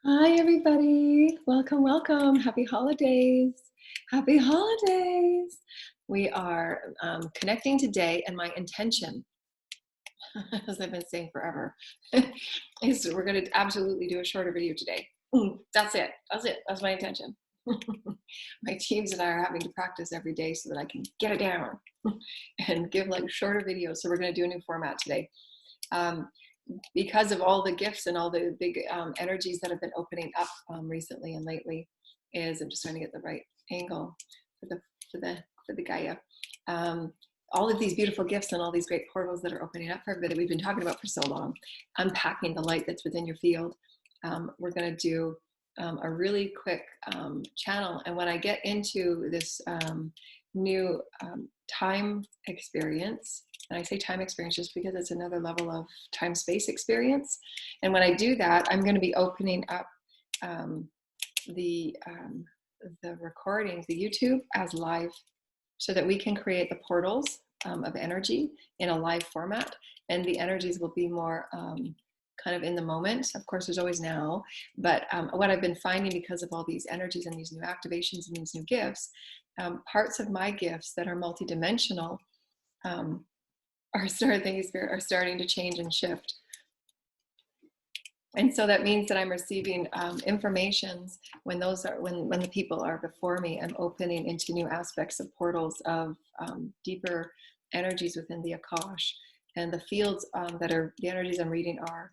Hi, everybody. Welcome, welcome. Happy holidays. Happy holidays. We are connecting today, and my intention, as I've been saying forever, is we're going to absolutely do a shorter video today. That's it. That's it. That's my intention. My teams and I are having to practice every day so that I can get it down and give like shorter videos. So we're going to do a new format today. Because of all the gifts and all the big energies that have been opening up recently and lately, I'm just trying to get the right angle for the Gaia. All of these beautiful gifts and all these great portals that are opening up for everybody that we've been talking about for so long, unpacking the light that's within your field. We're going to do a really quick channel, and when I get into this new time experience, and I say time experience just because it's another level of time-space experience. And when I do that, I'm going to be opening up the recordings, the YouTube as live, so that we can create the portals of energy in a live format. And the energies will be more kind of in the moment. Of course, there's always now. But what I've been finding, because of all these energies and these new activations and these new gifts, parts of my gifts that are multidimensional are starting to change and shift. And so that means that I'm receiving informations when the people are before me. I'm opening into new aspects of portals of deeper energies within the Akash, and the fields the energies I'm reading are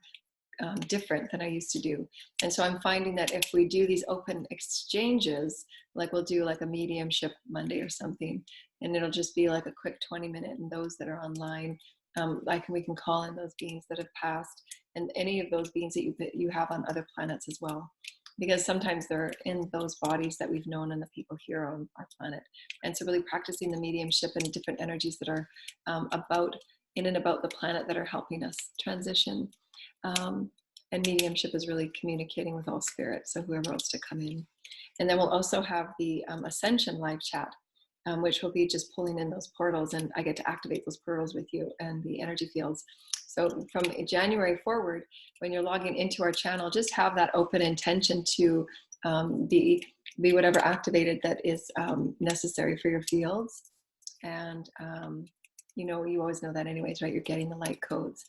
different than I used to do. And so I'm finding that if we do these open exchanges, like we'll do like a mediumship Monday or something, and it'll just be like a quick 20-minute, and those that are online, we can call in those beings that have passed, and any of those beings that you have on other planets as well, because sometimes they're in those bodies that we've known and the people here on our planet. And so really practicing the mediumship and different energies that are in and about the planet that are helping us transition. And mediumship is really communicating with all spirits, so whoever wants to come in. And then we'll also have the Ascension live chat, which will be just pulling in those portals, and I get to activate those portals with you and the energy fields. So from January forward, when you're logging into our channel, just have that open intention to be whatever activated that is necessary for your fields. And you always know that anyways, right? You're getting the light codes.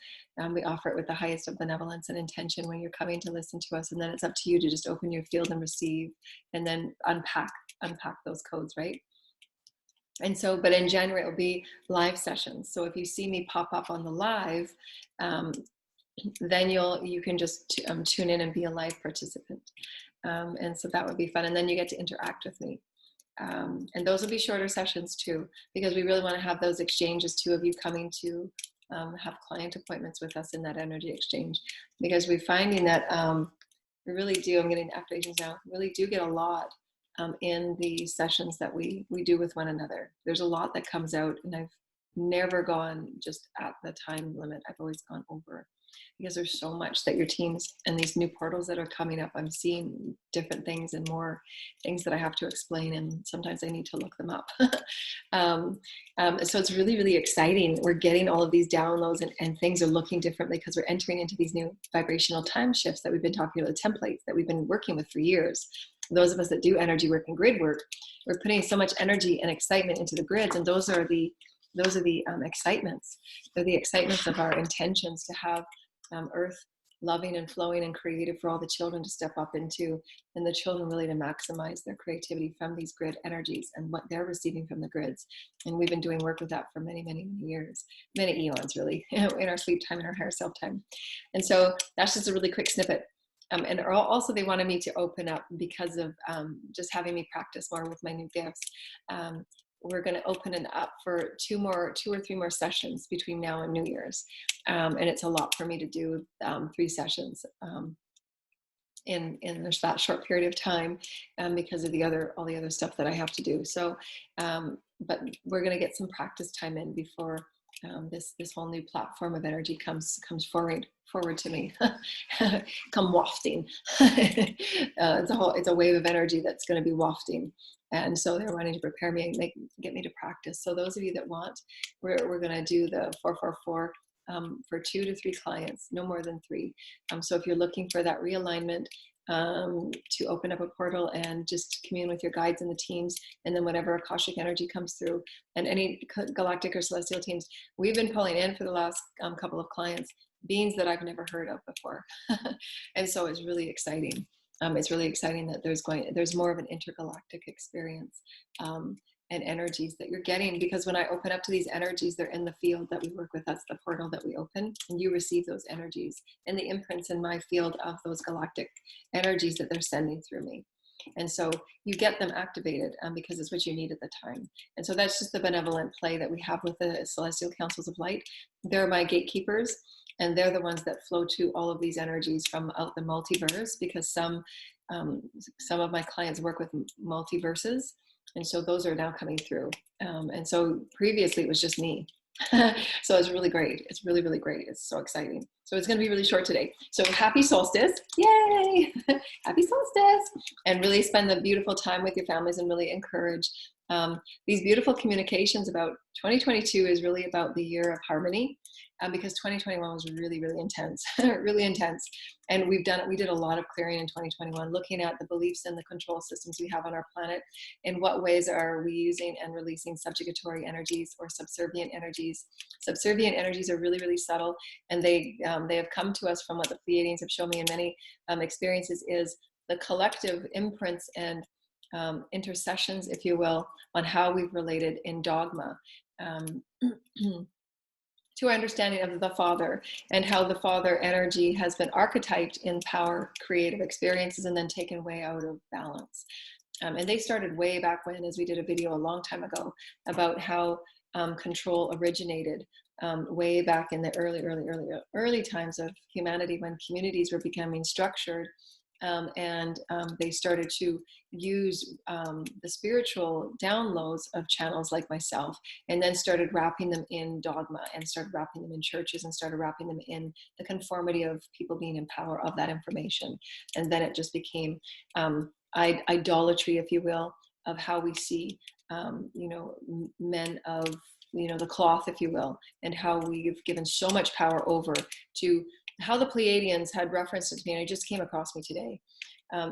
We offer it with the highest of benevolence and intention when you're coming to listen to us. And then it's up to you to just open your field and receive, and then unpack those codes, right? And so, but in January, it'll be live sessions. So if you see me pop up on the live, then you can just tune in and be a live participant. And so that would be fun. And then you get to interact with me. And those will be shorter sessions too, because we really want to have those exchanges too, of you coming to have client appointments with us in that energy exchange, because we're finding that we really do, I'm getting activations now, really do get a lot in the sessions that we do with one another. There's a lot that comes out, and I've never gone just at the time limit. I've always gone over, because there's so much that your teams and these new portals that are coming up, I'm seeing different things and more things that I have to explain, and sometimes I need to look them up. So it's really, really exciting. We're getting all of these downloads, and things are looking differently because we're entering into these new vibrational time shifts that we've been talking about, the templates that we've been working with for years. Those of us that do energy work and grid work, we're putting so much energy and excitement into the grids, and those are the excitements. They're the excitements of our intentions to have earth loving and flowing and creative for all the children to step up into, and the children really to maximize their creativity from these grid energies and what they're receiving from the grids. And we've been doing work with that for many, many, many years, many eons really, in our sleep time and our higher self time. And so that's just a really quick snippet. And also they wanted me to open up, because of just having me practice more with my new gifts. We're going to open it up for two or three more sessions between now and New Year's. And it's a lot for me to do 3 sessions in that short period of time, because of all the other stuff that I have to do. So, but we're going to get some practice time in before this whole new platform of energy comes forward to me. Come wafting. It's a wave of energy that's going to be wafting. And so they're wanting to prepare me and get me to practice. So those of you that want, we're going to do the 444 for 2 to 3 clients, no more than 3. So if you're looking for that realignment to open up a portal and just commune with your guides and the teams, and then whatever Akashic energy comes through, and any galactic or celestial teams. We've been pulling in for the last couple of clients beings that I've never heard of before. And so it's really exciting. It's really exciting that there's more of an intergalactic experience, and energies that you're getting, because when I open up to these energies, they're in the field that we work with. That's the portal that we open, and you receive those energies and the imprints in my field of those galactic energies that they're sending through me. And so you get them activated, because it's what you need at the time. And so that's just the benevolent play that we have with the Celestial Councils of Light. They're my gatekeepers, and they're the ones that flow to all of these energies from out the multiverse, because some of my clients work with multiverses. And so those are now coming through. And so previously it was just me. So it's really great. It's really, really great. It's so exciting. So it's going to be really short today. So happy solstice. Yay. Happy solstice. And really spend the beautiful time with your families, and really encourage these beautiful communications about 2022 is really about the year of harmony, because 2021 was really, really intense, really intense. And we did a lot of clearing in 2021, looking at the beliefs and the control systems we have on our planet. In what ways are we using and releasing subjugatory energies or subservient energies? Subservient energies are really, really subtle, and they have come to us from what the Pleiadians have shown me in many experiences, is the collective imprints and intercessions, if you will, on how we've related in dogma to our understanding of the Father, and how the Father energy has been archetyped in power, creative experiences, and then taken way out of balance. And they started way back when, as we did a video a long time ago about how control originated way back in the early times of humanity, when communities were becoming structured. And they started to use the spiritual downloads of channels like myself, and then started wrapping them in dogma, and started wrapping them in churches, and started wrapping them in the conformity of people being in power of that information. And then it just became idolatry, if you will, of how we see, men of, the cloth, if you will, and how we've given so much power over to how the Pleiadians had referenced it to me, and it just came across me today,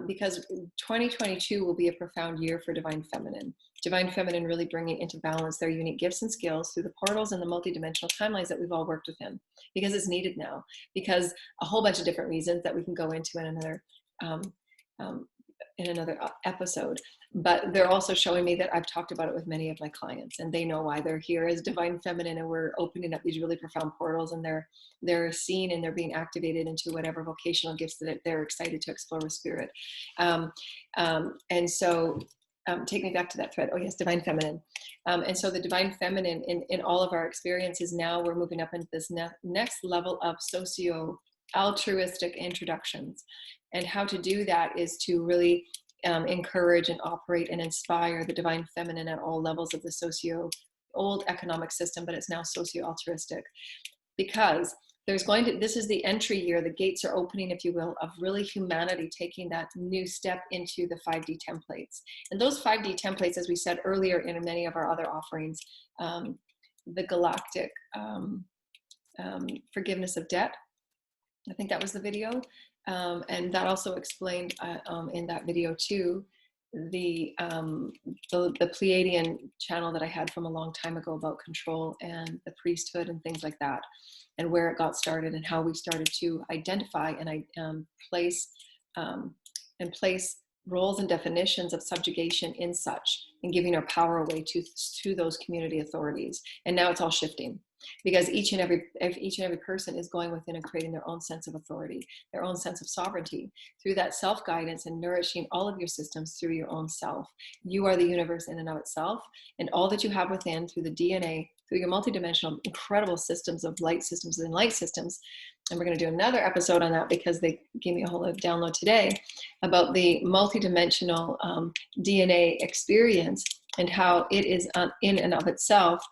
because 2022 will be a profound year for Divine Feminine. Divine Feminine really bringing into balance their unique gifts and skills through the portals and the multidimensional timelines that we've all worked within, because it's needed now, because a whole bunch of different reasons that we can go into in another episode. But they're also showing me that I've talked about it with many of my clients, and they know why they're here as Divine Feminine, and we're opening up these really profound portals, and they're seen and they're being activated into whatever vocational gifts that they're excited to explore with Spirit. And so take me back to that thread. Oh yes, Divine Feminine. And so the Divine Feminine in all of our experiences, now we're moving up into this next level of socio-altruistic introductions. And how to do that is to really encourage and operate and inspire the Divine Feminine at all levels of the old economic system, but it's now socio-altruistic, because this is the entry year, the gates are opening, if you will, of really humanity taking that new step into the 5D templates. And those 5D templates, as we said earlier in many of our other offerings, the galactic forgiveness of debt, I think that was the video. And that also explained in that video too, the Pleiadian channel that I had from a long time ago about control and the priesthood and things like that, and where it got started, and how we started to identify and place roles and definitions of subjugation in such, and giving our power away to those community authorities. And now it's all shifting, because each and every person is going within and creating their own sense of authority, their own sense of sovereignty through that self-guidance, and nourishing all of your systems through your own self. You are the universe in and of itself, and all that you have within through the DNA, through your multidimensional incredible systems of light systems and light systems. And we're going to do another episode on that, because they gave me a whole download today about the multidimensional DNA experience, and how it is in and of itself,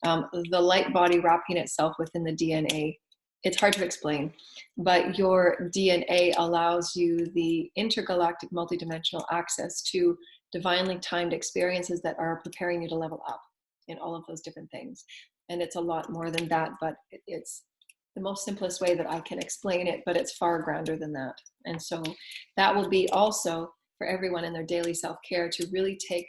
the light body wrapping itself within the DNA. It's hard to explain, but your DNA allows you the intergalactic multidimensional access to divinely timed experiences that are preparing you to level up in all of those different things. And it's a lot more than that, but it's the most simplest way that I can explain it, but it's far grander than that. And so that will be also for everyone in their daily self-care to really take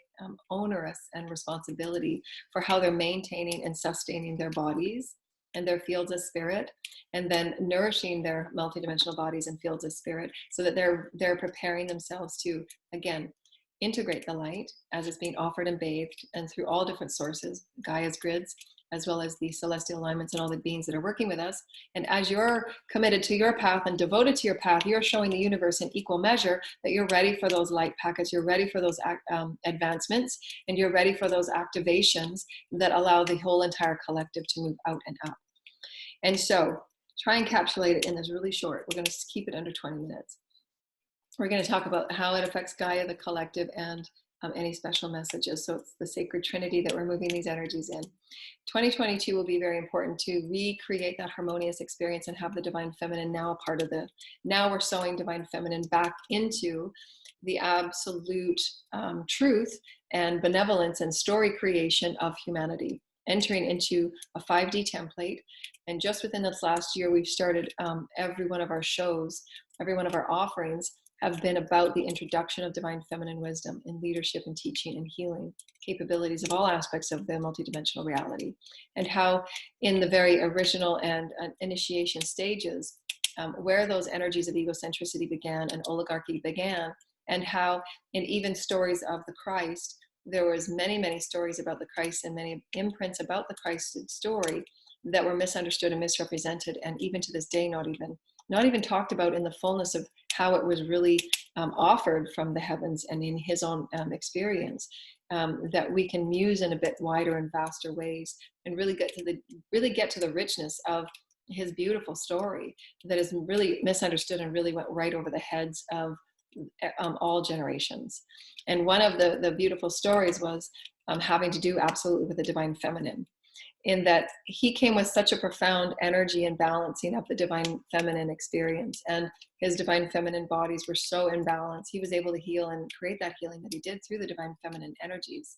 onerous and responsibility for how they're maintaining and sustaining their bodies and their fields of spirit, and then nourishing their multidimensional bodies and fields of spirit, so that they're preparing themselves to, again, integrate the light as it's being offered and bathed, and through all different sources, Gaia's grids, as well as the celestial alignments and all the beings that are working with us. And as you're committed to your path and devoted to your path, you're showing the universe in equal measure that you're ready for those light packets, you're ready for those advancements, and you're ready for those activations that allow the whole entire collective to move out and up. And so try and encapsulate it in this really short. We're going to keep it under 20 minutes. We're going to talk about how it affects Gaia, the collective, and any special messages. So it's the sacred trinity that we're moving these energies in. 2022 will be very important to recreate that harmonious experience and have the divine feminine now a part of now we're sewing divine feminine back into the absolute truth and benevolence and story creation of humanity, entering into a 5D template. And just within this last year, we've started every one of our shows, every one of our offerings have been about the introduction of divine feminine wisdom in leadership and teaching and healing capabilities of all aspects of the multidimensional reality, and how in the very original and initiation stages, where those energies of egocentricity began and oligarchy began, and how in even stories of the Christ, there was many stories about the Christ and many imprints about the Christ story that were misunderstood and misrepresented, and even to this day not even talked about in the fullness of how it was really offered from the heavens and in his own experience, that we can muse in a bit wider and vaster ways and really get to the richness of his beautiful story that is really misunderstood and really went right over the heads of all generations. And one of the beautiful stories was having to do absolutely with the divine feminine, in that he came with such a profound energy and balancing of the divine feminine experience, and his divine feminine bodies were so in balance. He was able to heal and create that healing that he did through the divine feminine energies.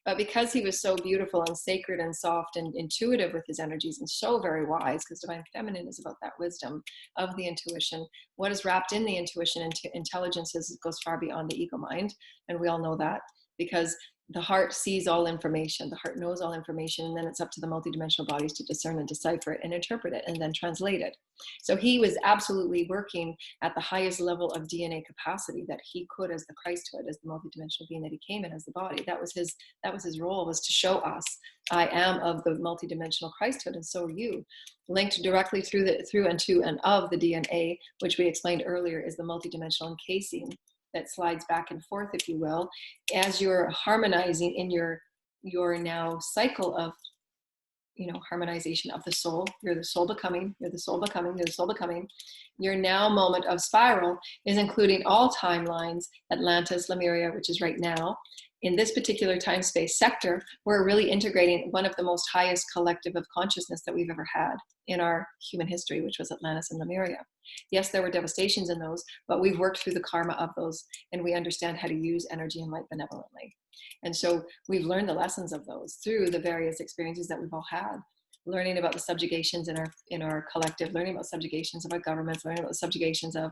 But because he was so beautiful and sacred and soft and intuitive with his energies, and so very wise, because divine feminine is about that wisdom of the intuition, what is wrapped in the intuition and intelligence goes far beyond the ego mind. And we all know that, because the heart sees all information, the heart knows all information, and then it's up to the multidimensional bodies to discern and decipher it and interpret it and then translate it. So he was absolutely working at the highest level of DNA capacity that he could as the Christhood, as the multidimensional being that he came in as the body. That was his role, was to show us, I am of the multidimensional Christhood, and so are you. Linked directly through and to and of the DNA, which we explained earlier is the multidimensional encasing that slides back and forth, if you will, as you're harmonizing in your now cycle of, harmonization of the soul. You're the soul becoming, you're the soul becoming, you're the soul becoming. Your now moment of spiral is including all timelines, Atlantis, Lemuria, which is right now. In this particular time space sector, we're really integrating one of the most highest collective of consciousness that we've ever had in our human history, which was Atlantis and Lemuria. Yes, there were devastations in those, but we've worked through the karma of those, and we understand how to use energy and light benevolently. And so we've learned the lessons of those through the various experiences that we've all had, learning about the subjugations in our collective, learning about subjugations of our governments, learning about the subjugations of,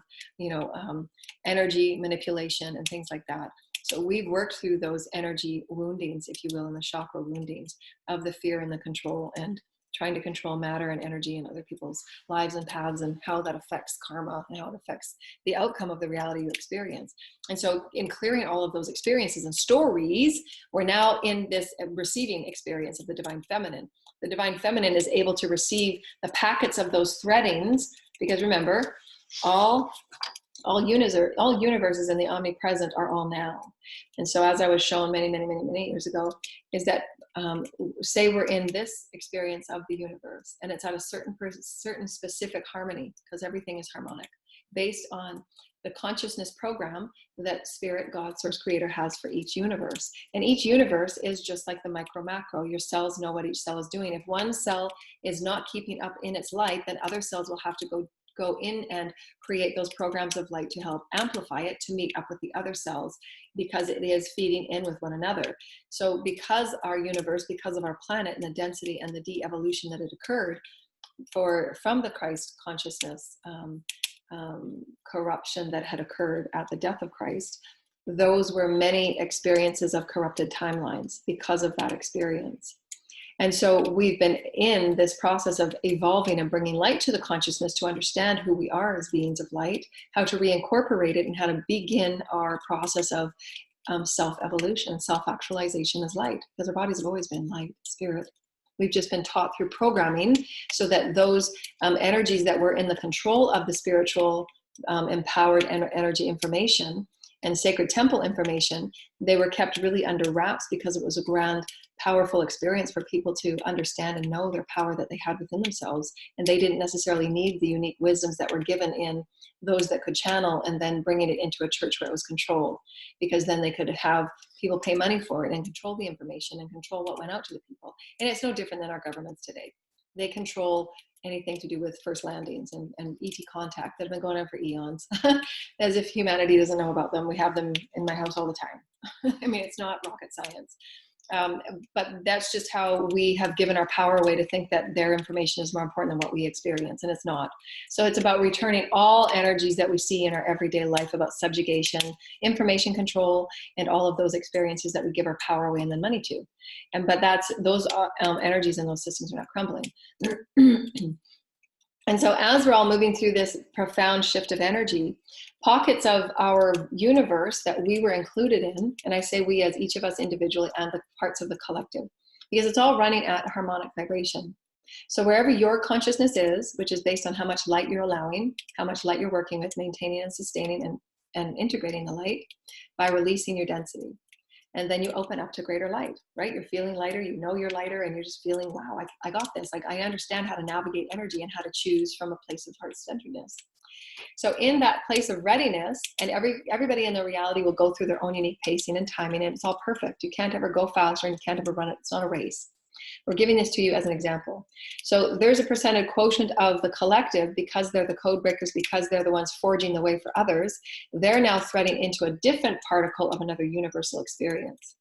energy manipulation and things like that. So we've worked through those energy woundings, if you will, and the chakra woundings of the fear and the control, and trying to control matter and energy in other people's lives and paths, and how that affects karma and how it affects the outcome of the reality you experience. And so in clearing all of those experiences and stories, we're now in this receiving experience of the divine feminine. The divine feminine is able to receive the packets of those threadings, because remember, all universes in the omnipresent are all now. And so as I was shown many years ago, is that say we're in this experience of the universe, and it's at a certain specific harmony, because everything is harmonic, based on the consciousness program that Spirit, God, Source, Creator has for each universe. And each universe is just like the micro macro. Your cells know what each cell is doing. If one cell is not keeping up in its light, then other cells will have to go in and create those programs of light to help amplify it to meet up with the other cells, because it is feeding in with one another. So because our universe, because of our planet and the density and the de-evolution that had occurred from the Christ consciousness corruption that had occurred at the death of Christ, those were many experiences of corrupted timelines because of that experience. And so we've been in this process of evolving and bringing light to the consciousness to understand who we are as beings of light, how to reincorporate it, and how to begin our process of self-evolution, self-actualization as light, because our bodies have always been light, spirit. We've just been taught through programming so that those energies that were in the control of the spiritual empowered energy information and sacred temple information, they were kept really under wraps because it was a grand, powerful experience for people to understand and know their power that they had within themselves. And they didn't necessarily need the unique wisdoms that were given in those that could channel and then bringing it into a church where it was controlled, because then they could have people pay money for it and control the information and control what went out to the people. And it's no different than our governments today. They control anything to do with first landings and ET contact that have been going on for eons, as if humanity doesn't know about them. We have them in my house all the time. I mean, it's not rocket science. But that's just how we have given our power away to think that their information is more important than what we experience, and it's not. So it's about returning all energies that we see in our everyday life about subjugation, information control, and all of those experiences that we give our power away and then money to. But those energies and those systems are not crumbling. And so as we're all moving through this profound shift of energy, pockets of our universe that we were included in, and I say we as each of us individually and the parts of the collective, because it's all running at harmonic vibration. So wherever your consciousness is, which is based on how much light you're allowing, how much light you're working with, maintaining and sustaining and integrating the light by releasing your density. And then you open up to greater light, right? You're feeling lighter, you know you're lighter, and you're just feeling, wow, I got this. Like, I understand how to navigate energy and how to choose from a place of heart-centeredness. So in that place of readiness, and everybody in the reality will go through their own unique pacing and timing, and it's all perfect. You can't ever go faster and you can't ever run it. It's not a race. We're giving this to you as an example. So there's a percentage quotient of the collective, because they're the code breakers, because they're the ones forging the way for others. They're now threading into a different particle of another universal experience.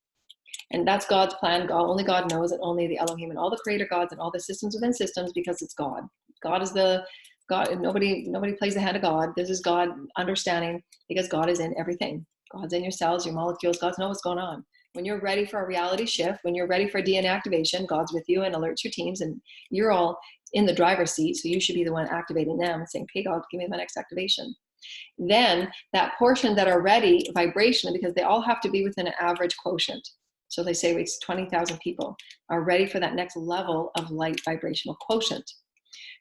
And that's God's plan. Only God knows it, only the Elohim and all the creator gods and all the systems within systems, because it's God. God is the God, and nobody plays the hand of God. This is God understanding, because God is in everything. God's in your cells, your molecules. God knows what's going on. When you're ready for a reality shift, when you're ready for DNA activation, God's with you and alerts your teams, and you're all in the driver's seat, so you should be the one activating them and saying, hey, God, give me my next activation. Then that portion that are ready vibrationally, because they all have to be within an average quotient. So they say it's 20,000 people are ready for that next level of light vibrational quotient.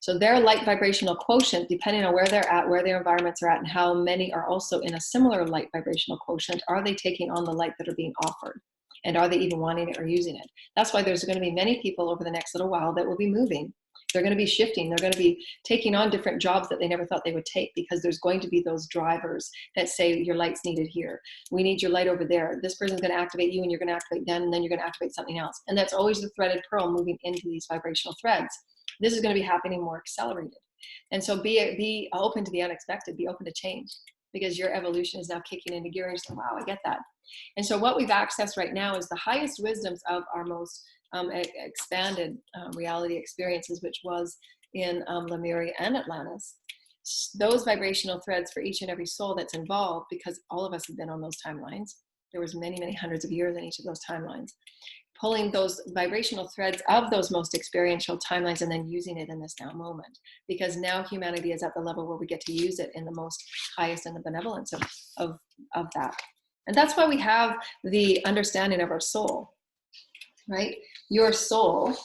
So their light vibrational quotient, depending on where they're at, where their environments are at, and how many are also in a similar light vibrational quotient, are they taking on the light that are being offered? And are they even wanting it or using it? That's why there's going to be many people over the next little while that will be moving. They're going to be shifting. They're going to be taking on different jobs that they never thought they would take, because there's going to be those drivers that say, your light's needed here. We need your light over there. This person's going to activate you, and you're going to activate them, and then you're going to activate something else. And that's always the threaded pearl moving into these vibrational threads. This is going to be happening more accelerated. And so be open to the unexpected, be open to change, because your evolution is now kicking into gear, and you're saying, wow, I get that. And so what we've accessed right now is the highest wisdoms of our most expanded reality experiences, which was in Lemuria and Atlantis. Those vibrational threads for each and every soul that's involved, because all of us have been on those timelines. There was many, many hundreds of years in each of those timelines. Pulling those vibrational threads of those most experiential timelines and then using it in this now moment, because now humanity is at the level where we get to use it in the most highest and the benevolence of that. And that's why we have the understanding of our soul, right? Your soul,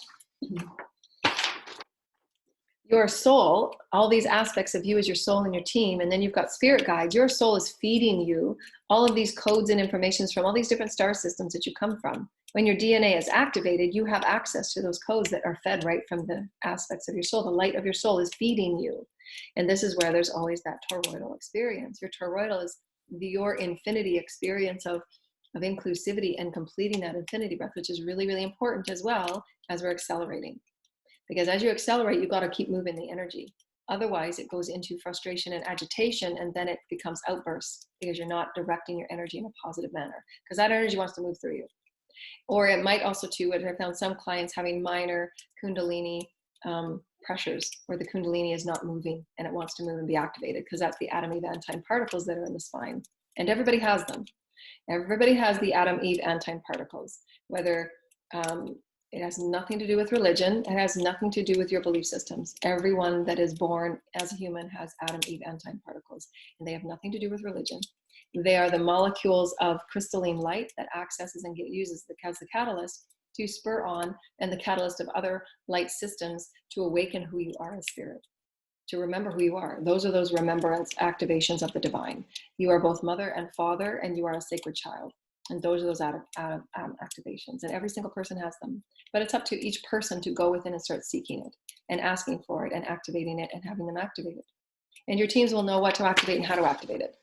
all these aspects of you as your soul and your team, and then you've got spirit guides. Your soul is feeding you all of these codes and informations from all these different star systems that you come from. When your DNA is activated, you have access to those codes that are fed right from the aspects of your soul. The light of your soul is feeding you. And this is where there's always that toroidal experience. Your toroidal is your infinity experience of inclusivity and completing that infinity breath, which is really, really important as well as we're accelerating. Because as you accelerate, you've got to keep moving the energy. Otherwise, it goes into frustration and agitation, and then it becomes outbursts, because you're not directing your energy in a positive manner, because that energy wants to move through you. Or it might also, too, what I found some clients having minor Kundalini pressures where the Kundalini is not moving and it wants to move and be activated, because that's the Adam Eve Antine particles that are in the spine. And everybody has them. Everybody has the Adam Eve Antine particles, whether it has nothing to do with religion. It has nothing to do with your belief systems. Everyone that is born as a human has Adam Eve Antine particles, and they have nothing to do with religion. They are the molecules of crystalline light that accesses and uses as the catalyst to spur on, and the catalyst of other light systems to awaken who you are as spirit, to remember who you are. Those are those remembrance activations of the divine. You are both mother and father, and you are a sacred child. And those are those activations. And every single person has them. But it's up to each person to go within and start seeking it and asking for it and activating it and having them activated. And your teams will know what to activate and how to activate it.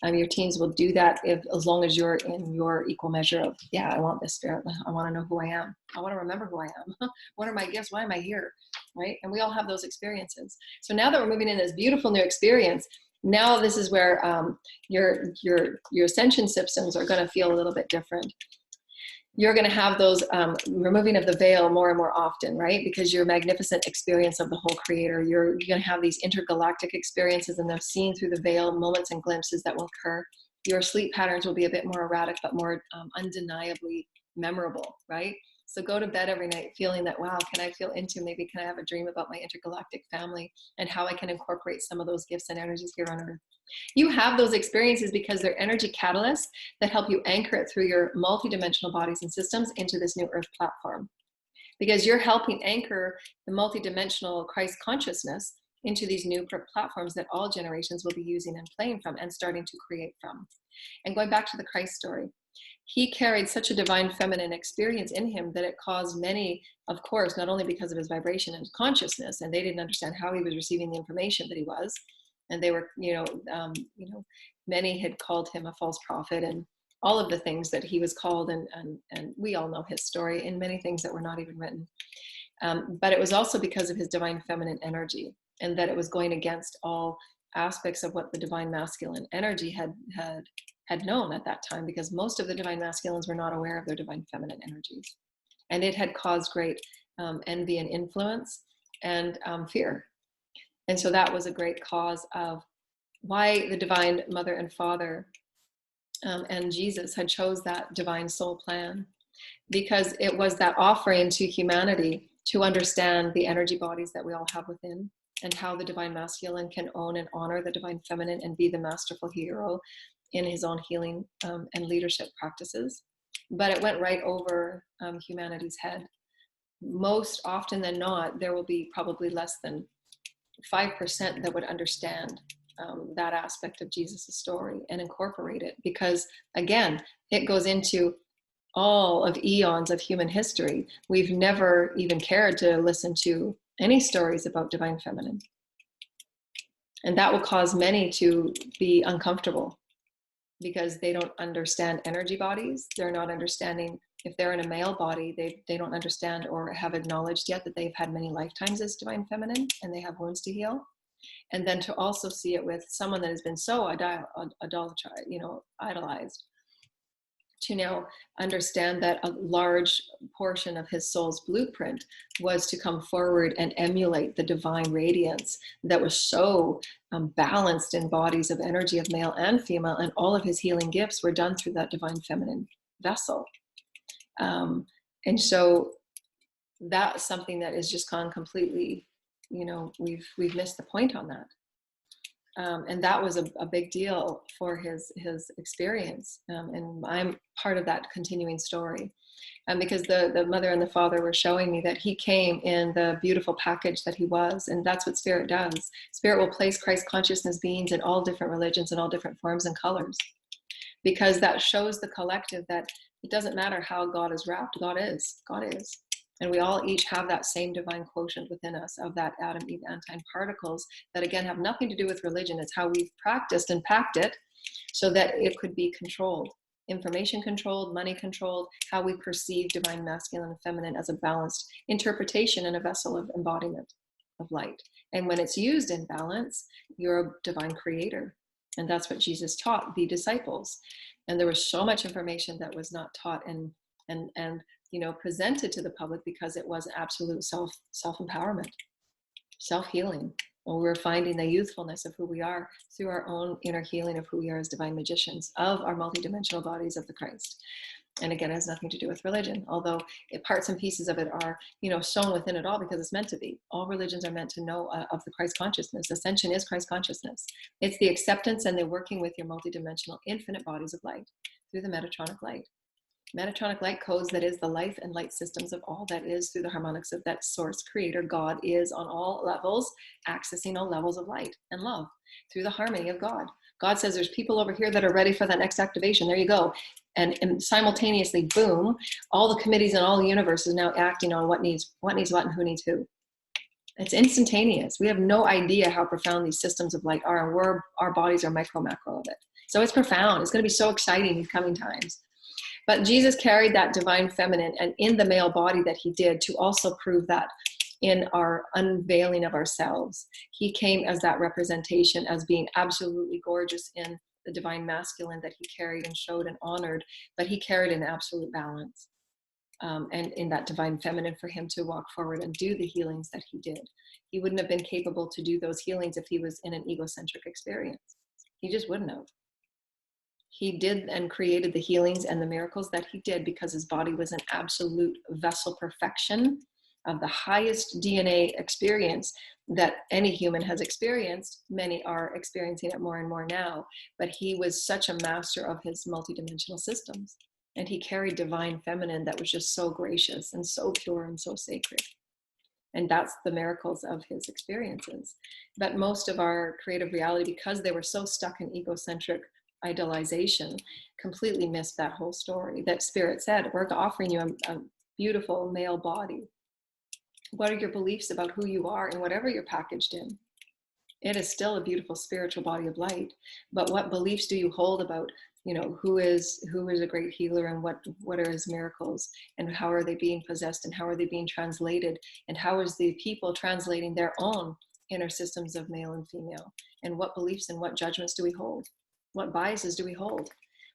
Your teams will do that as long as you're in your equal measure of, yeah, I want this spirit. I want to know who I am. I want to remember who I am. What are my gifts? Why am I here? Right? And we all have those experiences. So now that we're moving in this beautiful new experience, now this is where your ascension systems are going to feel a little bit different. You're going to have those removing of the veil more and more often, right? Because your magnificent experience of the whole creator, you're going to have these intergalactic experiences, and they're seen through the veil, moments and glimpses that will occur. Your sleep patterns will be a bit more erratic, but more undeniably memorable, right? So go to bed every night feeling that, wow, can I feel into, maybe can I have a dream about my intergalactic family and how I can incorporate some of those gifts and energies here on Earth. You have those experiences because they're energy catalysts that help you anchor it through your multidimensional bodies and systems into this new Earth platform. Because you're helping anchor the multidimensional Christ consciousness into these new platforms that all generations will be using and playing from and starting to create from. And going back to the Christ story, he carried such a divine feminine experience in him that it caused many, of course, not only because of his vibration and consciousness, and they didn't understand how he was receiving the information that he was, and they were, many had called him a false prophet and all of the things that he was called, and we all know his story in many things that were not even written. But it was also because of his divine feminine energy, and that it was going against all aspects of what the divine masculine energy had known at that time, because most of the divine masculines were not aware of their divine feminine energies. And it had caused great envy and influence and fear. And so that was a great cause of why the divine mother and father and Jesus had chose that divine soul plan, because it was that offering to humanity to understand the energy bodies that we all have within, and how the divine masculine can own and honor the divine feminine and be the masterful hero in his own healing and leadership practices. But it went right over humanity's head. Most often than not, there will be probably less than 5% that would understand that aspect of Jesus' story and incorporate it. Because again, it goes into all of eons of human history. We've never even cared to listen to any stories about divine feminine. And that will cause many to be uncomfortable, because they don't understand energy bodies. They're not understanding, if they're in a male body, they don't understand or have acknowledged yet that they've had many lifetimes as divine feminine and they have wounds to heal. And then to also see it with someone that has been so idolized, to now understand that a large portion of his soul's blueprint was to come forward and emulate the divine radiance that was so balanced in bodies of energy of male and female, and all of his healing gifts were done through that divine feminine vessel. And so that's something that is just gone completely, we've missed the point on that. And that was a big deal for his experience. And I'm part of that continuing story. Because the mother and the father were showing me that he came in the beautiful package that he was. And that's what spirit does. Spirit will place Christ consciousness beings in all different religions and all different forms and colors. Because that shows the collective that it doesn't matter how God is wrapped. God is. And we all each have that same divine quotient within us of that Adam, Eve, Antine particles that, again, have nothing to do with religion. It's how we've practiced and packed it so that it could be controlled. Information controlled, money controlled, how we perceive divine masculine and feminine as a balanced interpretation and a vessel of embodiment of light. And when it's used in balance, you're a divine creator. And that's what Jesus taught the disciples. And there was so much information that was not taught and presented to the public because it was absolute self-empowerment. self-healing. Well, we're finding the youthfulness of who we are through our own inner healing of who we are as divine magicians of our multidimensional bodies of the Christ. And again, it has nothing to do with religion, although parts and pieces of it are, shown within it all because it's meant to be. All religions are meant to know of the Christ consciousness. Ascension is Christ consciousness. It's the acceptance and the working with your multidimensional infinite bodies of light through the Metatronic light. Metatronic light codes that is the life and light systems of all that is through the harmonics of that source creator. God is on all levels, accessing all levels of light and love through the harmony of God. God says there's people over here that are ready for that next activation. There you go. And simultaneously, boom, all the committees and all the universe is now acting on what needs what and who needs who. It's instantaneous. We have no idea how profound these systems of light are, and our bodies are micro macro of it. So it's profound. It's going to be so exciting these coming times. But Jesus carried that divine feminine, and in the male body that he did, to also prove that in our unveiling of ourselves. He came as that representation, as being absolutely gorgeous in the divine masculine that he carried and showed and honored, but he carried an absolute balance. And in that divine feminine for him to walk forward and do the healings that he did. He wouldn't have been capable to do those healings if he was in an egocentric experience. He just wouldn't have. He did and created the healings and the miracles that he did because his body was an absolute vessel perfection of the highest DNA experience that any human has experienced. Many are experiencing it more and more now, but he was such a master of his multidimensional systems. And he carried divine feminine that was just so gracious and so pure and so sacred. And that's the miracles of his experiences. But most of our creative reality, because they were so stuck in egocentric idealization, completely missed that whole story. That Spirit said, we're offering you a beautiful male body. What are your beliefs about who you are and whatever you're packaged in? It is still a beautiful spiritual body of light. But what beliefs do you hold about, who is a great healer, and what are his miracles, and how are they being possessed, and how are they being translated, and how is the people translating their own inner systems of male and female, and what beliefs and what judgments do we hold? What biases do we hold?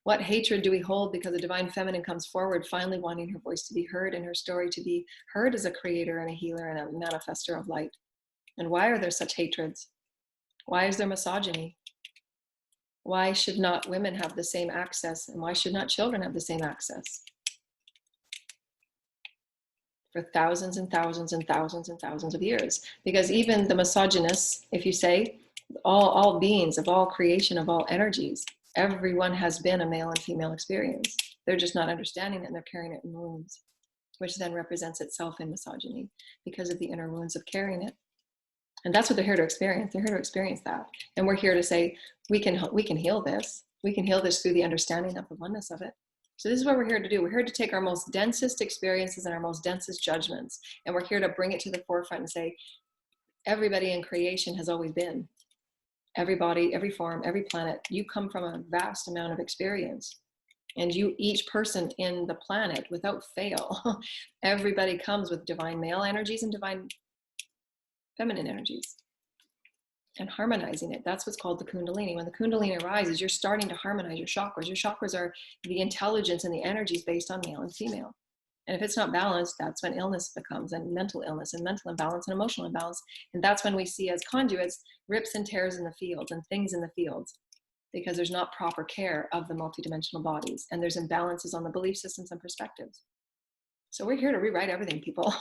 What hatred do we hold because the divine feminine comes forward, finally wanting her voice to be heard and her story to be heard as a creator and a healer and a manifester of light? And why are there such hatreds? Why is there misogyny? Why should not women have the same access? And why should not children have the same access? For thousands and thousands and thousands and thousands of years. Because even the misogynists, if you say, all beings of all creation, of all energies, everyone has been a male and female experience. They're just not understanding it, and they're carrying it in wounds, which then represents itself in misogyny because of the inner wounds of carrying it. And that's what they're here to experience. They're here to experience that. And we're here to say, we can heal this. We can heal this through the understanding of the oneness of it. So this is what we're here to do. We're here to take our most densest experiences and our most densest judgments, and we're here to bring it to the forefront and say, everybody in creation has always been. Every body, every form, every planet, you come from a vast amount of experience. And each person in the planet, without fail, everybody comes with divine male energies and divine feminine energies. And harmonizing it, that's what's called the Kundalini. When the Kundalini arises, you're starting to harmonize your chakras. Your chakras are the intelligence and the energies based on male and female. And if it's not balanced, that's when illness becomes, and mental illness and mental imbalance and emotional imbalance. And that's when we see as conduits rips and tears in the fields and things in the fields, because there's not proper care of the multidimensional bodies, and there's imbalances on the belief systems and perspectives. So we're here to rewrite everything, people.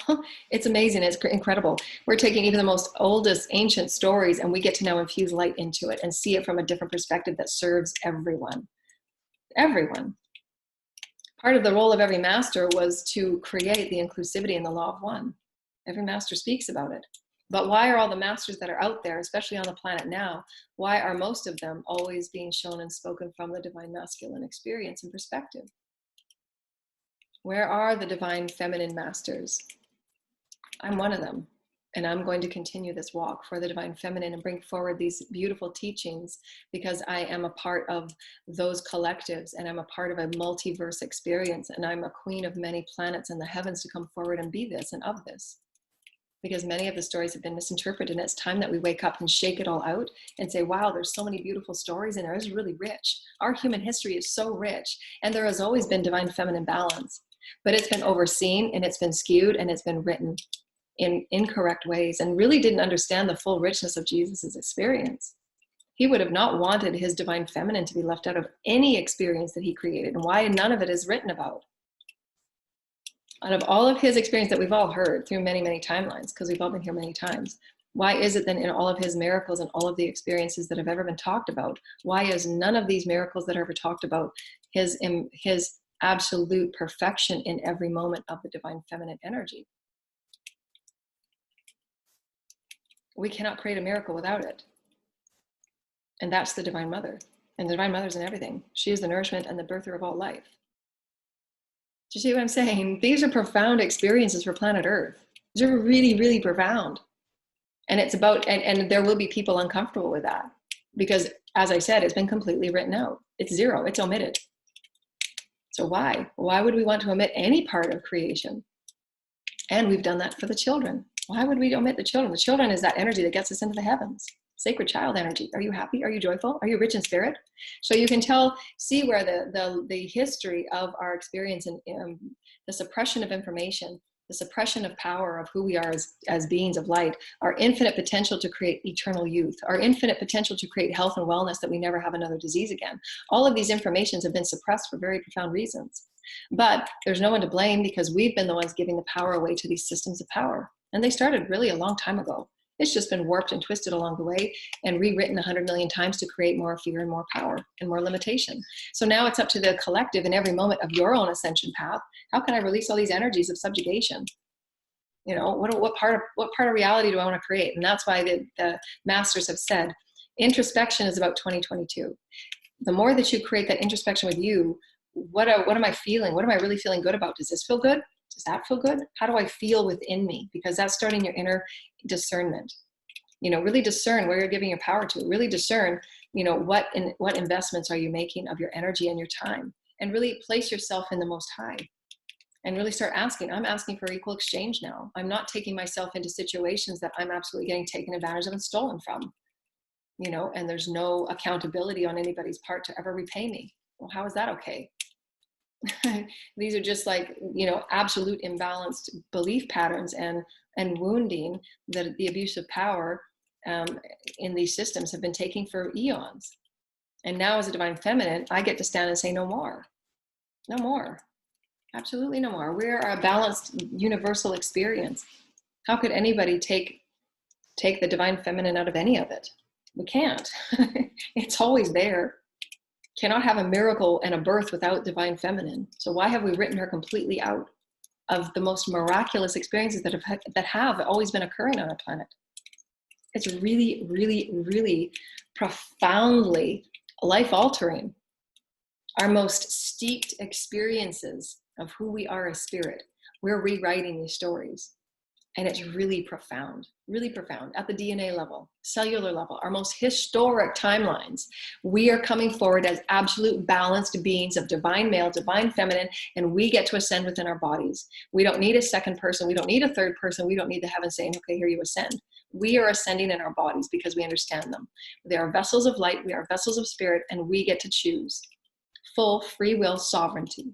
It's amazing. It's incredible. We're taking even the most oldest ancient stories, and we get to now infuse light into it and see it from a different perspective that serves everyone. Everyone. Part of the role of every master was to create the inclusivity and the law of one. Every master speaks about it. But why are all the masters that are out there, especially on the planet now, why are most of them always being shown and spoken from the divine masculine experience and perspective? Where are the divine feminine masters? I'm one of them. And I'm going to continue this walk for the divine feminine and bring forward these beautiful teachings, because I am a part of those collectives, and I'm a part of a multiverse experience, and I'm a queen of many planets in the heavens to come forward and be this and of this. Because many of the stories have been misinterpreted, and it's time that we wake up and shake it all out and say, wow, there's so many beautiful stories in there. It's really rich. Our human history is so rich, and there has always been divine feminine balance, but it's been overseen and it's been skewed and it's been written. in incorrect ways and really didn't understand the full richness of Jesus's experience. He would have not wanted his divine feminine to be left out of any experience that he created, and why none of it is written about. Out of all of his experience that we've all heard through many, many timelines, because we've all been here many times, why is it then in all of his miracles and all of the experiences that have ever been talked about, why is none of these miracles that are ever talked about his absolute perfection in every moment of the divine feminine energy? We cannot create a miracle without it. And that's the Divine Mother. And the Divine Mother's in everything. She is the nourishment and the birther of all life. Do you see what I'm saying? These are profound experiences for planet Earth. These are really, really profound. And it's about, and there will be people uncomfortable with that. Because, as I said, it's been completely written out. It's zero. It's omitted. So why? Why would we want to omit any part of creation? And we've done that for the children. Why would we omit the children? The children is that energy that gets us into the heavens. Sacred child energy. Are you happy? Are you joyful? Are you rich in spirit? So you can see where the history of our experience and the suppression of information, the suppression of power of who we are as beings of light, our infinite potential to create eternal youth, our infinite potential to create health and wellness, that we never have another disease again. All of these informations have been suppressed for very profound reasons. But there's no one to blame, because we've been the ones giving the power away to these systems of power. And they started really a long time ago. It's just been warped and twisted along the way and rewritten 100 million times to create more fear and more power and more limitation. So now it's up to the collective in every moment of your own ascension path. How can I release all these energies of subjugation? You know, what part of reality do I want to create? And that's why the masters have said, introspection is about 2022. The more that you create that introspection with you, what am I feeling? What am I really feeling good about? Does this feel good? Does that feel good? How do I feel within me? Because that's starting your inner discernment. You know, really discern where you're giving your power to. Really discern, you know, what investments are you making of your energy and your time, and really place yourself in the Most High, and really start asking. I'm asking for equal exchange now. I'm not taking myself into situations that I'm absolutely getting taken advantage of and stolen from. You know, and there's no accountability on anybody's part to ever repay me. Well, how is that okay? These are just like, you know, absolute imbalanced belief patterns and wounding that the abuse of power in these systems have been taking for eons. And now as a divine feminine, I get to stand and say no more. No more. Absolutely no more. We're a balanced universal experience. How could anybody take the divine feminine out of any of it? We can't. It's always there. Cannot have a miracle and a birth without divine feminine. So why have we written her completely out of the most miraculous experiences that have always been occurring on our planet? It's really, really, really profoundly life-altering. Our most steeped experiences of who we are as spirit, we're rewriting these stories. And it's really profound at the DNA level, cellular level, our most historic timelines. We are coming forward as absolute balanced beings of divine male, divine feminine, and we get to ascend within our bodies. We don't need a second person. We don't need a third person. We don't need the heaven saying, okay, here you ascend. We are ascending in our bodies because we understand them. They are vessels of light. We are vessels of spirit, and we get to choose full free will sovereignty.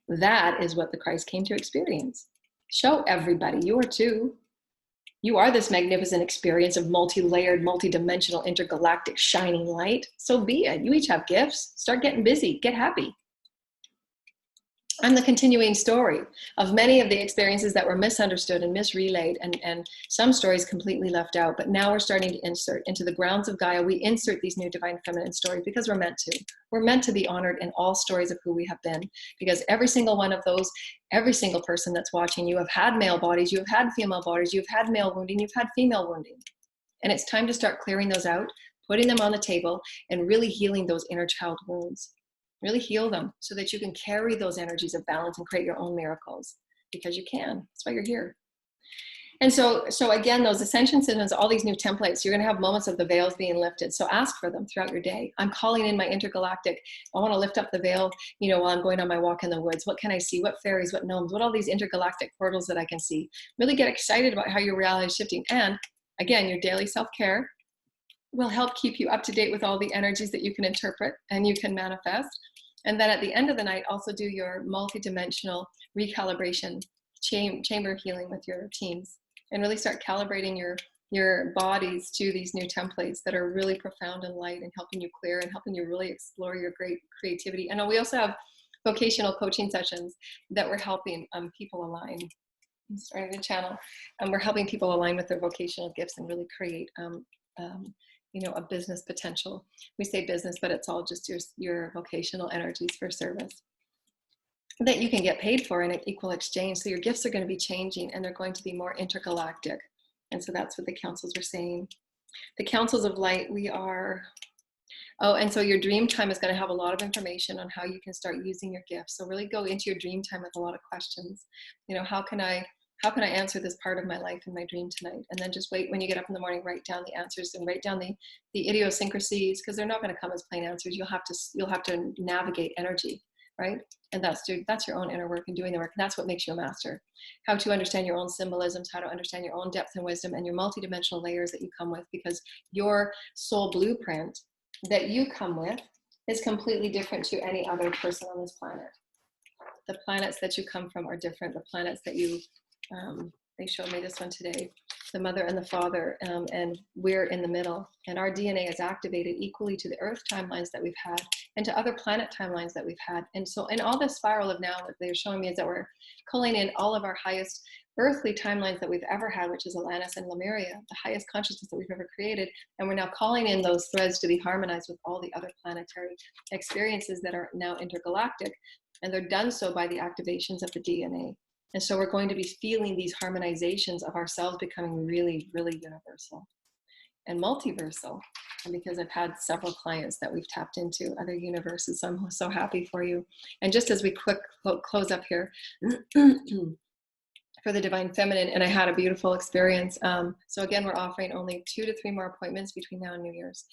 That is what the Christ came to experience. Show everybody, you are too. You are this magnificent experience of multi-layered, multi-dimensional, intergalactic, shining light. So be it. You each have gifts. Start getting busy. Get happy. I'm the continuing story of many of the experiences that were misunderstood and misrelayed, and some stories completely left out. But now we're starting to insert into the grounds of Gaia. We insert these new divine feminine stories because we're meant to. We're meant to be honored in all stories of who we have been, because every single one of those, every single person that's watching, you have had male bodies, you have had female bodies, you've had male wounding, you've had female wounding. And it's time to start clearing those out, putting them on the table, and really healing those inner child wounds. Really heal them so that you can carry those energies of balance and create your own miracles, because you can. That's why you're here. And so again, those ascension systems, all these new templates, you're going to have moments of the veils being lifted. So ask for them throughout your day. I'm calling in my intergalactic. I want to lift up the veil, you know, while I'm going on my walk in the woods. What can I see? What fairies, what gnomes, what all these intergalactic portals that I can see. Really get excited about how your reality is shifting. And again, your daily self-care will help keep you up to date with all the energies that you can interpret and you can manifest. And then at the end of the night, also do your multidimensional recalibration chamber healing with your teams. and really start calibrating your bodies to these new templates that are really profound and light and helping you clear and helping you really explore your great creativity. And we also have vocational coaching sessions that we're helping people align. I'm starting to channel, and we're helping people align with their vocational gifts and really create you know, a business potential. We say business, but it's all just your vocational energies for service that you can get paid for in an equal exchange. So your gifts are going to be changing, and they're going to be more intergalactic. And so that's what the councils are saying. The councils of light, we are, oh, and so your dream time is going to have a lot of information on how you can start using your gifts. So really go into your dream time with a lot of questions. You know, how can I answer this part of my life in my dream tonight? And then just wait, when you get up in the morning, write down the answers and write down the idiosyncrasies, because they're not going to come as plain answers. You'll have to navigate energy, right? And that's your own inner work and doing the work. And that's what makes you a master. How to understand your own symbolisms, how to understand your own depth and wisdom and your multidimensional layers that you come with, because your soul blueprint that you come with is completely different to any other person on this planet. The planets that you come from are different. The planets that you, they showed me this one today, the mother and the father, and we're in the middle. And our DNA is activated equally to the Earth timelines that we've had and to other planet timelines that we've had. And so in all this spiral of now, what they're showing me is that we're pulling in all of our highest earthly timelines that we've ever had, which is Atlantis and Lemuria, the highest consciousness that we've ever created. And we're now calling in those threads to be harmonized with all the other planetary experiences that are now intergalactic. And they're done so by the activations of the DNA. And so we're going to be feeling these harmonizations of ourselves becoming really, really universal and multiversal. And because I've had several clients that we've tapped into other universes, so I'm so happy for you. And just as we close up here, for the Divine Feminine, and I had a beautiful experience. So again, we're offering only 2 to 3 more appointments between now and New Year's.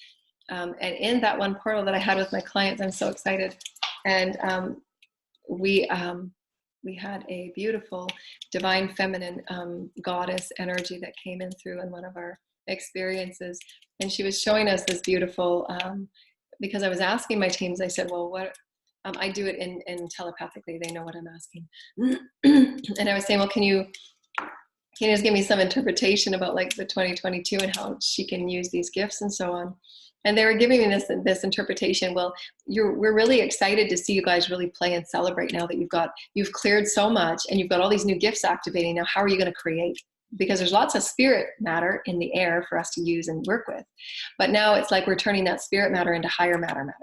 And in that one portal that I had with my clients, I'm so excited. And we had a beautiful Divine Feminine goddess energy that came in through in one of our experiences. And she was showing us this beautiful, because I was asking my teams, I said, well, what, I do it in telepathically, they know what I'm asking. And I was saying, well, can you just give me some interpretation about like the 2022 and how she can use these gifts and so on. And they were giving me this interpretation. Well, we're really excited to see you guys really play and celebrate now that you've cleared so much and you've got all these new gifts activating. Now, how are you going to create? Because there's lots of spirit matter in the air for us to use and work with. But now it's like we're turning that spirit matter into higher matter.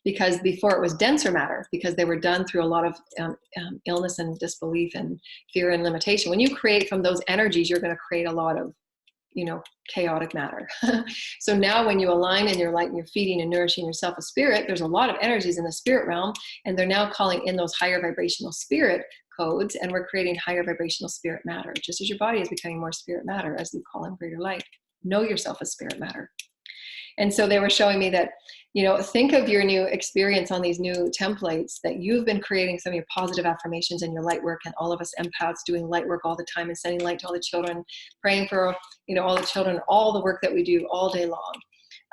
Because before it was denser matter, because they were done through a lot of illness and disbelief and fear and limitation. When you create from those energies, you're going to create a lot of, you know, chaotic matter. So now when you align in your light and you're feeding and nourishing yourself with spirit, there's a lot of energies in the spirit realm, and they're now calling in those higher vibrational spirit codes, and we're creating higher vibrational spirit matter, just as your body is becoming more spirit matter as you call in greater light. Know yourself as spirit matter. And so they were showing me that, you know, think of your new experience on these new templates that you've been creating, some of your positive affirmations and your light work, and all of us empaths doing light work all the time and sending light to all the children, praying for, you know, all the children, all the work that we do all day long,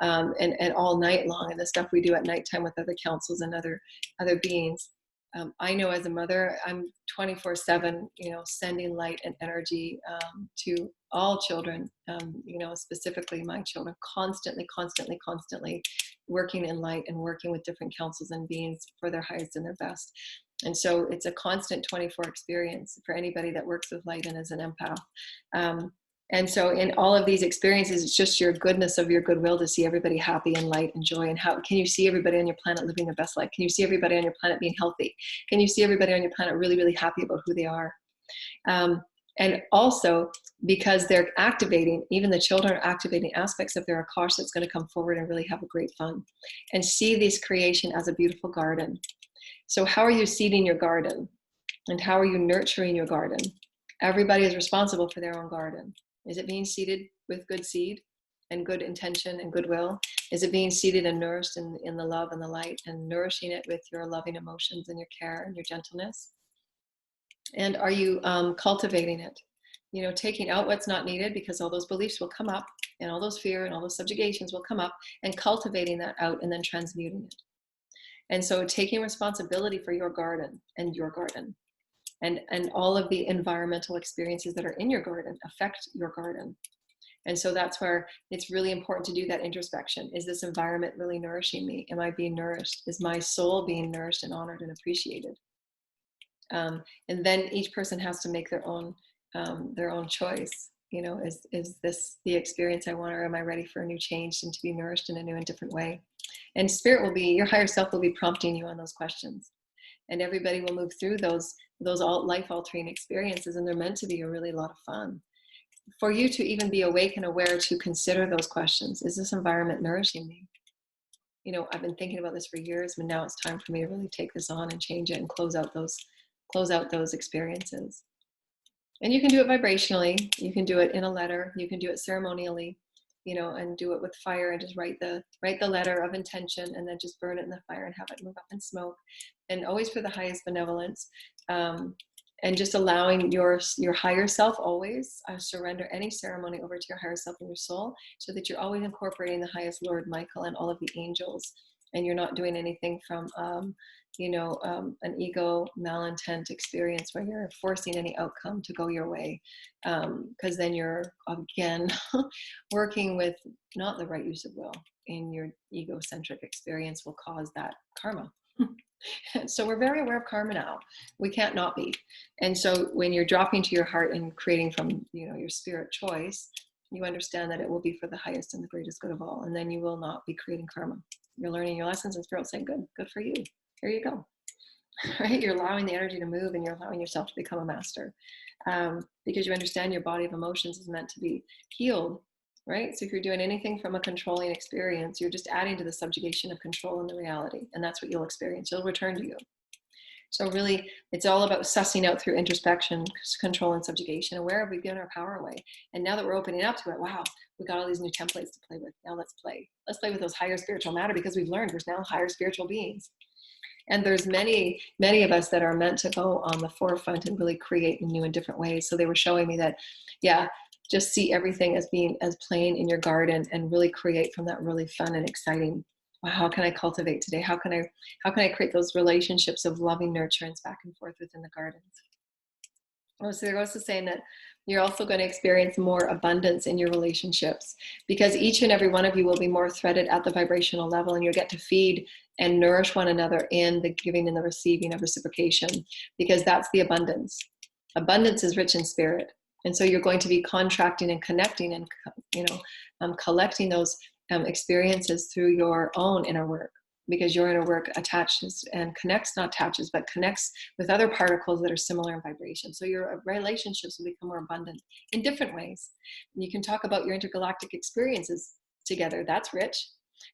and all night long, and the stuff we do at nighttime with other councils and other beings. I know as a mother, I'm 24/7, you know, sending light and energy to all children, you know, specifically my children, constantly working in light and working with different councils and beings for their highest and their best. And so it's a constant 24 experience for anybody that works with light and is an empath. And so in all of these experiences, it's just your goodness of your goodwill to see everybody happy and light and joy. And how can you see everybody on your planet living their best life? Can you see everybody on your planet being healthy? Can you see everybody on your planet really, really happy about who they are? And also because they're activating, even the children are activating aspects of their Akash that's going to come forward and really have a great fun and see this creation as a beautiful garden. So how are you seeding your garden? And how are you nurturing your garden? Everybody is responsible for their own garden. Is it being seeded with good seed and good intention and goodwill? Is it being seeded and nourished in the love and the light, and nourishing it with your loving emotions and your care and your gentleness? And are you cultivating it? You know, taking out what's not needed, because all those beliefs will come up, and all those fear and all those subjugations will come up, and cultivating that out and then transmuting it. And so taking responsibility for your garden and your garden. and all of the environmental experiences that are in your garden affect your garden. And so that's where it's really important to do that introspection. Is this environment really nourishing me? Am I being nourished? Is my soul being nourished and honored and appreciated? And then each person has to make their own choice. You know, is this the experience I want, or am I ready for a new change and to be nourished in a new and different way? And spirit will be, your higher self will be prompting you on those questions. And everybody will move through those all life altering experiences, and they're meant to be a really lot of fun. For you to even be awake and aware to consider those questions. Is this environment nourishing me? You know, I've been thinking about this for years, but now it's time for me to really take this on and change it and close out those experiences. And you can do it vibrationally. You can do it in a letter. You can do it ceremonially, you know, and do it with fire and just write the letter of intention and then just burn it in the fire and have it move up in smoke. And always for the highest benevolence. And just allowing your higher self always surrender any ceremony over to your higher self and your soul, so that you're always incorporating the highest Lord Michael and all of the angels, and you're not doing anything from an ego malintent experience where you're forcing any outcome to go your way, because then you're again working with not the right use of will, and your egocentric experience will cause that karma. So we're very aware of karma now. We can't not be. And so when you're dropping to your heart and creating from, you know, your spirit choice, you understand that it will be for the highest and the greatest good of all. And then you will not be creating karma. You're learning your lessons, and spirit will say, good for you. Here you go. Right? You're allowing the energy to move, and you're allowing yourself to become a master, because you understand your body of emotions is meant to be healed. Right? So if you're doing anything from a controlling experience, you're just adding to the subjugation of control in the reality. And that's what you'll experience. It'll return to you. So really, it's all about sussing out through introspection, control, and subjugation, and where have we given our power away? And now that we're opening up to it, wow, we got all these new templates to play with. Now let's play. Let's play with those higher spiritual matter, because we've learned there's now higher spiritual beings. And there's many of us that are meant to go on the forefront and really create in new and different ways. So they were showing me that, yeah, just see everything as playing in your garden, and really create from that really fun and exciting. Wow, how can I cultivate today? How can I create those relationships of loving nurturance back and forth within the gardens? Oh, so they're also saying that you're also going to experience more abundance in your relationships, because each and every one of you will be more threaded at the vibrational level, and you'll get to feed and nourish one another in the giving and the receiving of reciprocation, because that's the abundance. Abundance is rich in spirit. And so you're going to be contracting and connecting and, collecting those experiences through your own inner work, because your inner work attaches and connects, not attaches, but connects with other particles that are similar in vibration. So your relationships will become more abundant in different ways. And you can talk about your intergalactic experiences together. That's rich.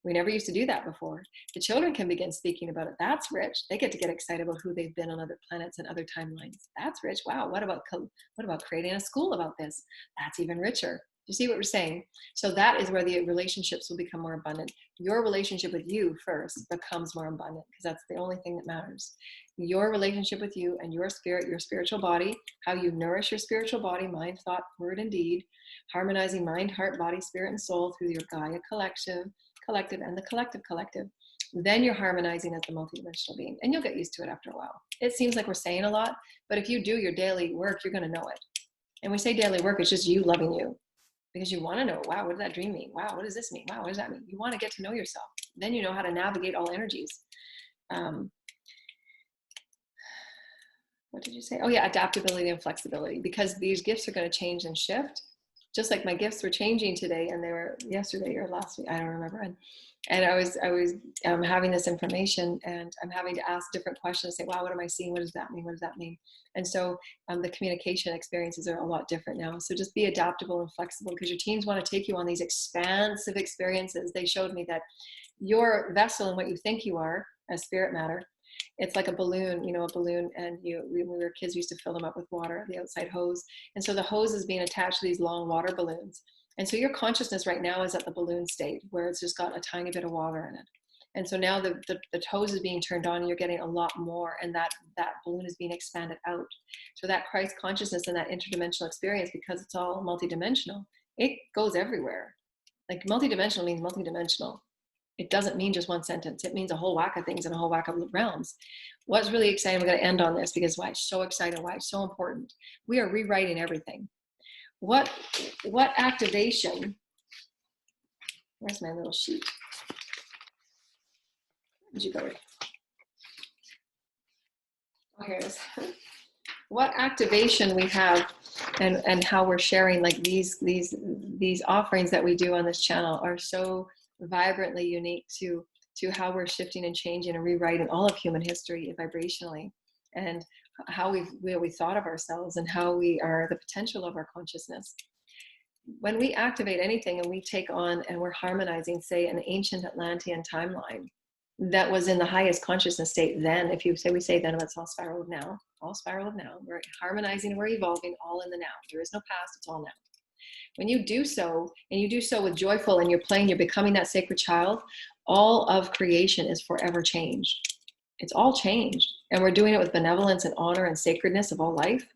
We never used to do that before. The children can begin speaking about it. That's rich. They get to get excited about who they've been on other planets and other timelines. That's rich. Wow. What about creating a school about this? That's even richer. You see what we're saying? So that is where the relationships will become more abundant. Your relationship with you first becomes more abundant, because that's the only thing that matters. Your relationship with you and your spirit, your spiritual body, how you nourish your spiritual body, mind, thought, word, and deed, harmonizing mind, heart, body, spirit, and soul through your Gaia collective, and the collective. Then you're harmonizing as the multidimensional being, and you'll get used to it after a while. It seems like we're saying a lot, but if you do your daily work, you're going to know it. And we say daily work, it's just you loving you, because you want to know, wow, what does that dream mean? Wow, what does this mean? Wow, what does that mean? You want to get to know yourself. Then you know how to navigate all energies. What did you say? Oh yeah, adaptability and flexibility, because these gifts are going to change and shift. Just like my gifts were changing today, and they were yesterday or last week, I don't remember. And I was having this information, and I'm having to ask different questions, say, wow, what am I seeing? What does that mean? What does that mean? And so the communication experiences are a lot different now. So just be adaptable and flexible, because your teams want to take you on these expansive experiences. They showed me that your vessel and what you think you are as spirit matter, it's like a balloon, and when we were kids, we used to fill them up with water, the outside hose. And so the hose is being attached to these long water balloons. And so your consciousness right now is at the balloon state, where it's just got a tiny bit of water in it. And so now the hose is being turned on, and you're getting a lot more, and that balloon is being expanded out. So that Christ consciousness and that interdimensional experience, because it's all multidimensional, it goes everywhere. Like multidimensional means multidimensional. It doesn't mean just one sentence. It means a whole whack of things in a whole whack of realms. What's really exciting, we're going to end on this because why it's so exciting, why it's so important. We are rewriting everything. What activation, where's my little sheet? Where'd you go? Oh, here it is. What activation we have and how we're sharing, like these offerings that we do on this channel are so vibrantly unique to how we're shifting and changing and rewriting all of human history vibrationally, and how we thought of ourselves and how we are the potential of our consciousness. When we activate anything and we take on and we're harmonizing, say, an ancient Atlantean timeline that was in the highest consciousness state then, if you say, we say then, it's all spiral of now, we're harmonizing, we're evolving all in the now. There is no past, it's all now. When you do so, and you do so with joyful, and you're playing, you're becoming that sacred child, all of creation is forever changed. It's all changed. And we're doing it with benevolence and honor and sacredness of all life.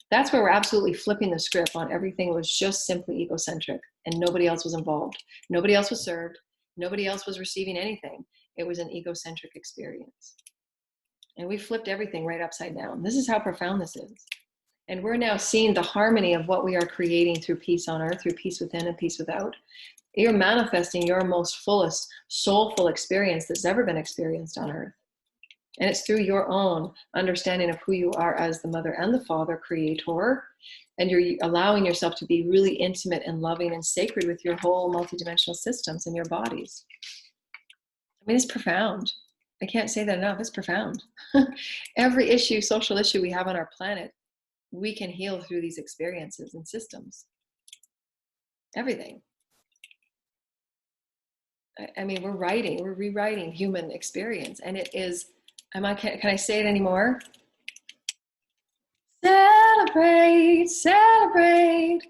That's where we're absolutely flipping the script on everything that was just simply egocentric, and nobody else was involved. Nobody else was served. Nobody else was receiving anything. It was an egocentric experience. And we flipped everything right upside down. This is how profound this is. And we're now seeing the harmony of what we are creating through peace on earth, through peace within and peace without. You're manifesting your most fullest, soulful experience that's ever been experienced on earth. And it's through your own understanding of who you are as the mother and the father creator. And you're allowing yourself to be really intimate and loving and sacred with your whole multidimensional systems and your bodies. I mean, it's profound. I can't say that enough. It's profound. Every issue, social issue we have on our planet, we can heal through these experiences and systems. Everything. I mean, we're rewriting human experience, and it is, can I say it anymore? Celebrate, celebrate,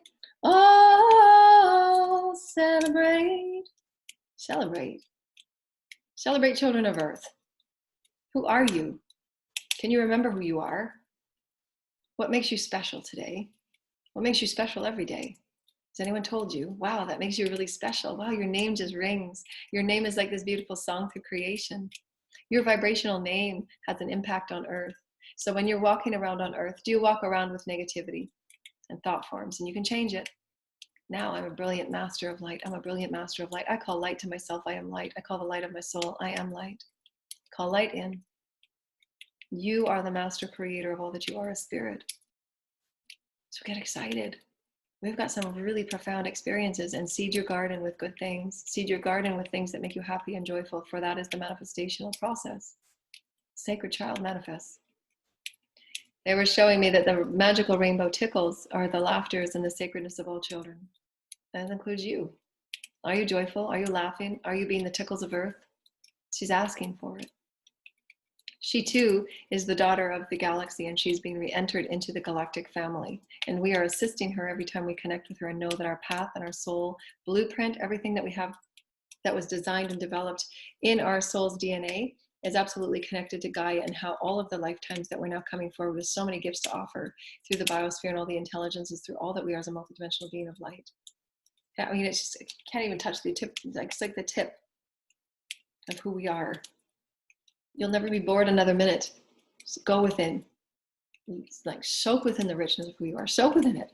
oh, celebrate, celebrate. Celebrate, children of earth. Who are you? Can you remember who you are? What makes you special today? What makes you special every day? Has anyone told you, wow, that makes you really special? Wow, your name just rings. Your name is like this beautiful song through creation. Your vibrational name has an impact on earth. So when you're walking around on earth, do you walk around with negativity and thought forms? And you can change it. Now I'm a brilliant master of light. I'm a brilliant master of light. I call light to myself. I am light. I call the light of my soul. I am light. Call light in. You are the master creator of all that you are, a spirit. So get excited. We've got some really profound experiences, and seed your garden with good things. Seed your garden with things that make you happy and joyful, for that is the manifestational process. Sacred child manifests. They were showing me that the magical rainbow tickles are the laughters and the sacredness of all children. That includes you. Are you joyful? Are you laughing? Are you being the tickles of earth? She's asking for it. She too is the daughter of the galaxy, and she's being re-entered into the galactic family. And we are assisting her every time we connect with her and know that our path and our soul blueprint, everything that we have that was designed and developed in our soul's DNA, is absolutely connected to Gaia, and how all of the lifetimes that we're now coming forward with so many gifts to offer through the biosphere and all the intelligences, through all that we are as a multidimensional being of light. I mean, it's just, I can't even touch the tip. It's like the tip of who we are. You'll never be bored another minute. Just go within. It's like soak within the richness of who you are. Soak within it.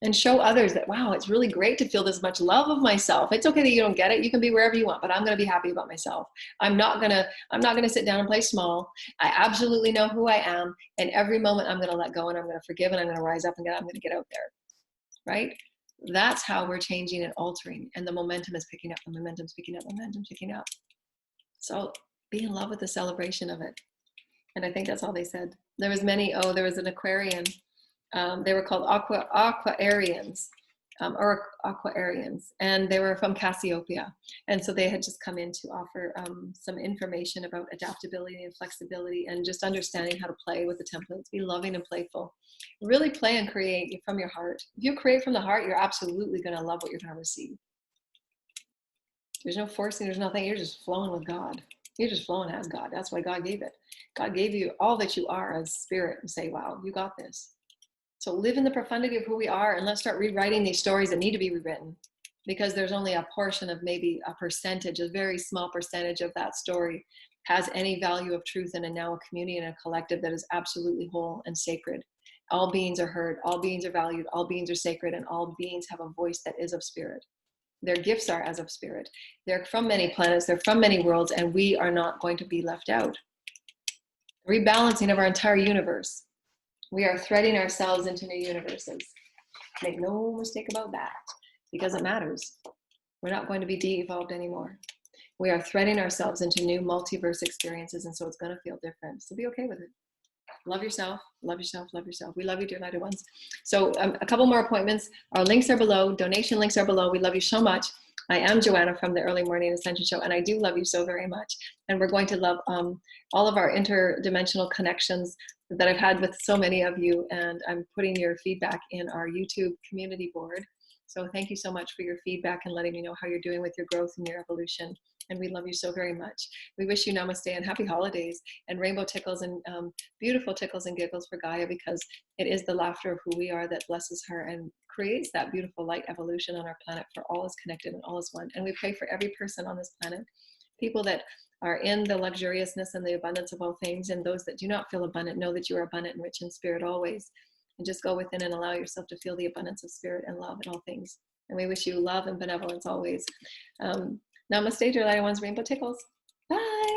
And show others that, wow, it's really great to feel this much love of myself. It's okay that you don't get it. You can be wherever you want, but I'm going to be happy about myself. I'm not going to sit down and play small. I absolutely know who I am. And every moment I'm going to let go, and I'm going to forgive, and I'm going to rise up, and I'm going to get out there. Right? That's how we're changing and altering. And the momentum is picking up. The momentum's picking up. Momentum's picking up. So be in love with the celebration of it. And I think that's all they said. There was an Aquarian. They were called Aquarians, or Aquarians, and they were from Cassiopeia. And so they had just come in to offer some information about adaptability and flexibility, and just understanding how to play with the templates, be loving and playful. Really play and create from your heart. If you create from the heart, you're absolutely going to love what you're going to receive. There's no forcing, there's nothing. You're just flowing with God. You're just flowing as God. That's why God gave it. God gave you all that you are as spirit, and say, wow, you got this. So live in the profundity of who we are, and let's start rewriting these stories that need to be rewritten. because there's only a portion of maybe a percentage, a very small percentage of that story has any value of truth in a now a community and a collective that is absolutely whole and sacred. All beings are heard, all beings are valued, all beings are sacred, and all beings have a voice that is of spirit. Their gifts are as of spirit. They're from many planets, they're from many worlds, and we are not going to be left out. Rebalancing of our entire universe. We are threading ourselves into new universes. Make no mistake about that, because it matters. We're not going to be de-evolved anymore. We are threading ourselves into new multiverse experiences, and so it's going to feel different. So be okay with it. Love yourself, love yourself, love yourself. We love you, dear lighted ones. So a couple more appointments. Our links are below. Donation links are below. We love you so much. I am Joanna from the Early Morning Ascension Show, and I do love you so very much. And we're going to love all of our interdimensional connections that I've had with so many of you, and I'm putting your feedback in our YouTube community board. So thank you so much for your feedback and letting me know how you're doing with your growth and your evolution. And we love you so very much. We wish you namaste and happy holidays and rainbow tickles and beautiful tickles and giggles for Gaia, because it is the laughter of who we are that blesses her and creates that beautiful light evolution on our planet, for all is connected and all is one. And we pray for every person on this planet, people that are in the luxuriousness and the abundance of all things, and those that do not feel abundant, know that you are abundant and rich in spirit always. And just go within and allow yourself to feel the abundance of spirit and love in all things. And we wish you love and benevolence always. Namaste, dear lighted ones, rainbow tickles. Bye.